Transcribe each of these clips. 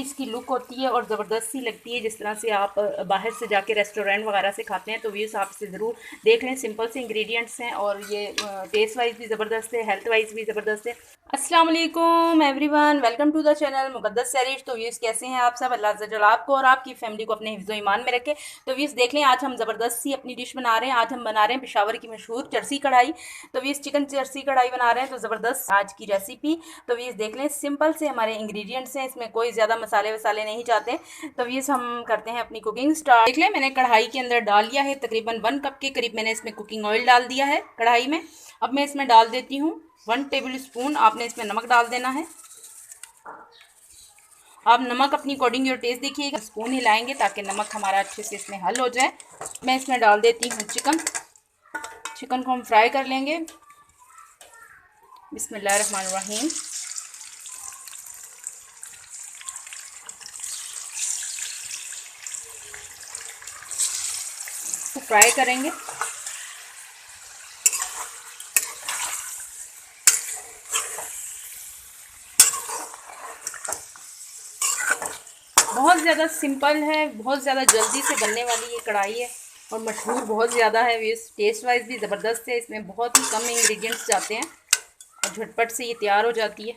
इसकी लुक होती है और ज़बरदस्त सी लगती है, जिस तरह से आप बाहर से जाके रेस्टोरेंट वगैरह से खाते हैं। तो व्यूज़ आप इसे ज़रूर देख लें। सिंपल से इंग्रेडिएंट्स हैं और ये टेस्ट वाइज भी ज़बरदस्त है, हेल्थ वाइज भी ज़बरदस्त है। अस्सलाम वालेकुम everyone, welcome to the channel Muqaddas Sairish. तो व्यूज़ कैसे हैं आप सब? अल्लाह अज़्ज़ा वजल आपको और आपकी फैमिली को अपने हिफ्ज़ो ईमान में रखे। तो व्यूज़ देख लें, आज हम ज़बरदस्त सी अपनी डिश बना रहे हैं। आज हम बना रहे हैं पेशावर की मशहूर चरसी कढ़ाई। तो व्यूज़ चिकन चरसी कढ़ाई बना रहे हैं, तो ज़बरदस्त आज की रेसिपी। तो व्यूज़ देख लें, सिंपल से हमारे इंग्रेडिएंट्स हैं, इसमें कोई ज़्यादा मसाले वसाले नहीं जाते। तो व्यूज़ हम करते हैं अपनी कुकिंग स्टार्ट। देख लें, मैंने कढ़ाई के अंदर डाल लिया है तकरीबन 1 कप के करीब मैंने इसमें कुकिंग ऑयल डाल दिया है कढ़ाई में। अब मैं इसमें डाल देती हूँ 1 टेबल स्पून। आपने इसमें नमक डाल देना है। आप नमक अपनी अकॉर्डिंग योर टेस्ट देखिएगा। स्पून हिलाएंगे ताकि नमक हमारा अच्छे से इसमें हल हो जाए। मैं इसमें डाल देती हूँ चिकन को हम फ्राई कर लेंगे। बिस्मिल्लाहिर्रहमानिर्रहीम। तो फ्राई करेंगे। बहुत ज़्यादा सिंपल है, बहुत ज़्यादा जल्दी से बनने वाली ये कढ़ाई है और मशहूर बहुत ज़्यादा है। इस टेस्ट वाइज भी ज़बरदस्त है। इसमें बहुत ही कम इंग्रेडिएंट्स जाते हैं और झटपट से ये तैयार हो जाती है।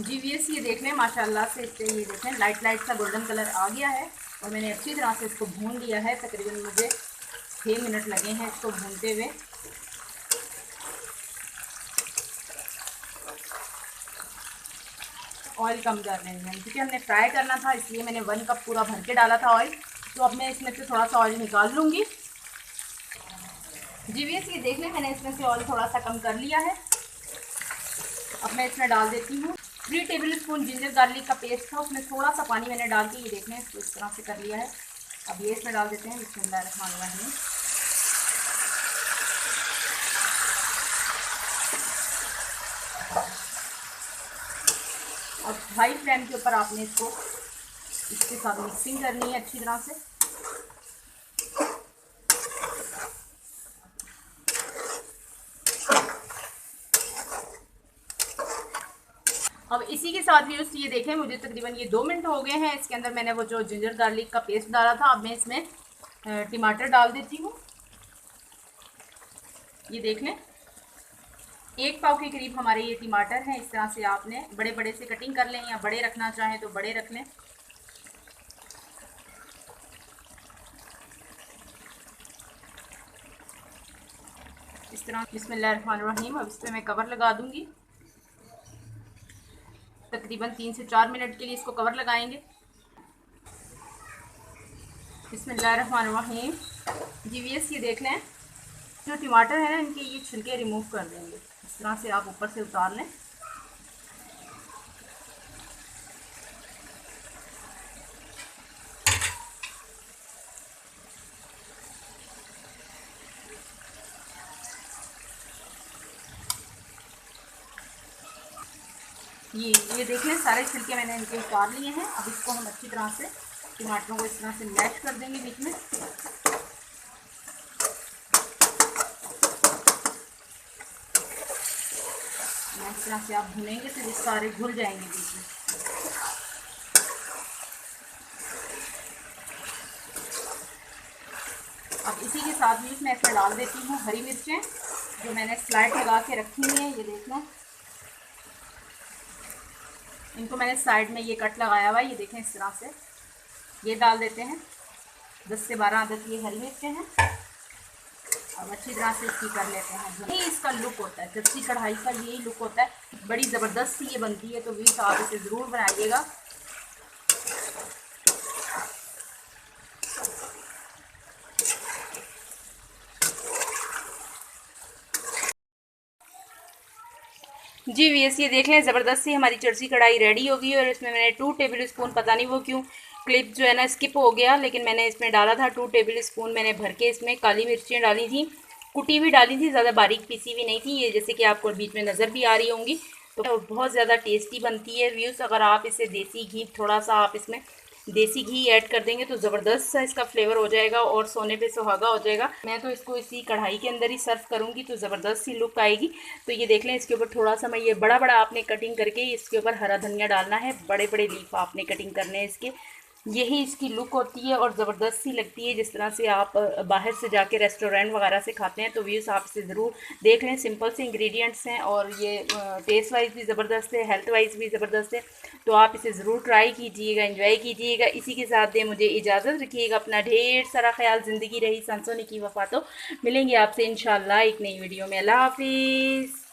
जी वीएस, ये देख लें माशाल्लाह से इससे ये देखें लाइट लाइट सा गोल्डन कलर आ गया है और मैंने अच्छी तरह से इसको भून लिया है। तकरीबन मुझे 6 मिनट लगे हैं इसको भूनते हुए। ऑयल कम कर रहे हैं क्योंकि हमने फ्राई करना था, इसलिए मैंने 1 कप पूरा भर के डाला था ऑयल। तो अब मैं इसमें से थोड़ा सा ऑयल निकाल लूँगी। जी वीएस, ये देख लें मैंने इसमें से ऑयल थोड़ा सा कम कर लिया है। अब मैं इसमें डाल देती हूँ 3 टेबल स्पून जिंजर गार्लिक का पेस्ट था, उसमें थोड़ा सा पानी मैंने डाल के ये देख लें इसको इस तरह से कर लिया है। अब ये इसमें डाल देते हैं। बिस्मिल्लाहिर्रहमानिर्रहीम। अब हाई फ्लेम के ऊपर आपने इसको इसके साथ मिक्सिंग करनी है अच्छी तरह से। अब इसी के साथ भी ये देखें मुझे तकरीबन ये 2 मिनट हो गए हैं। इसके अंदर मैंने वो जो जिंजर गार्लिक का पेस्ट डाला था, अब मैं इसमें टमाटर डाल देती हूँ। ये देख लें 1 पाव के करीब हमारे ये टमाटर हैं। इस तरह से आपने बड़े बड़े से कटिंग कर लें या बड़े रखना चाहें तो बड़े रख लें। इस तरह। बिस्मिल्लाहिर्रहमानिर्रहीम। अब इस पर मैं कवर लगा दूंगी। तकरीबन 3 से 4 मिनट के लिए इसको कवर लगाएंगे। बिस्मिल्लाहिर्रहमानिर्रहीम। जी वीएस, ये देख लें जो टमाटर है ना, इनके ये छिलके रिमूव कर देंगे। इस तरह से आप ऊपर से उतार लें। ये देख लें सारे छिलके मैंने इनके उतार लिए हैं। अब इसको हम अच्छी तरह से टमाटरों को इस तरह से मैश कर देंगे बीच में। इस तरह से आप भुनेंगे तो ये सारे घुल जाएंगे बीच में। अब इसी के साथ भी मैं इसमें डाल देती हूँ हरी मिर्चें जो मैंने स्लाइड लगा के रखी हुई हैं। ये देखना, इनको मैंने साइड में ये कट लगाया हुआ है। ये देखें इस तरह से ये डाल देते हैं। 10 से 12 अदद ये हरी मिर्चें हैं। अब अच्छी तरह से इसकी कर लेते हैं। ये इसका लुक होता है, चरसी कढ़ाई का यही लुक होता है। बड़ी ज़बरदस्त सी ये बनती है। तो भी आप इसे ज़रूर बनाइएगा। जी वीएस, ये देख लें ज़बरदस्त सी हमारी चरसी कढ़ाई रेडी हो गई। और इसमें मैंने 2 टेबल स्पून, पता नहीं वो क्यों क्लिप जो है ना स्किप हो गया, लेकिन मैंने इसमें डाला था 2 टेबल स्पून मैंने भर के इसमें काली मिर्चें डाली थी, कुटी हुई डाली थी, ज़्यादा बारीक पीसी हुई नहीं थी। ये जैसे कि आपको बीच में नज़र भी आ रही होंगी। तो बहुत ज़्यादा टेस्टी बनती है व्यूज़। अगर आप इसे देसी घी थोड़ा सा आप इसमें देसी घी ऐड कर देंगे तो ज़बरदस्त सा इसका फ्लेवर हो जाएगा और सोने पे सुहागा हो जाएगा। मैं तो इसको इसी कढ़ाई के अंदर ही सर्व करूँगी तो ज़बरदस्त सी लुक आएगी। तो ये देख लें, इसके ऊपर थोड़ा सा मैं ये बड़ा बड़ा आपने कटिंग करके इसके ऊपर हरा धनिया डालना है, बड़े बड़े लीफ आपने कटिंग करने हैं इसके। यही इसकी लुक होती है और ज़बरदस्त सी लगती है, जिस तरह से आप बाहर से जाके रेस्टोरेंट वगैरह से खाते हैं। तो व्यूज़ आप इसे ज़रूर देख लें, सिंपल से इंग्रेडिएंट्स हैं और ये टेस्ट वाइज भी ज़बरदस्त है, हेल्थ वाइज भी ज़बरदस्त है। तो आप इसे ज़रूर ट्राई कीजिएगा, एंजॉय कीजिएगा। इसी के साथ दे मुझे इजाज़त, रखिएगा अपना ढेर सारा ख्याल। ज़िंदगी रही सांसों की वफ़ा। तो मिलेंगे आपसे इंशाल्लाह एक नई वीडियो में। अल्लाह हाफिज़।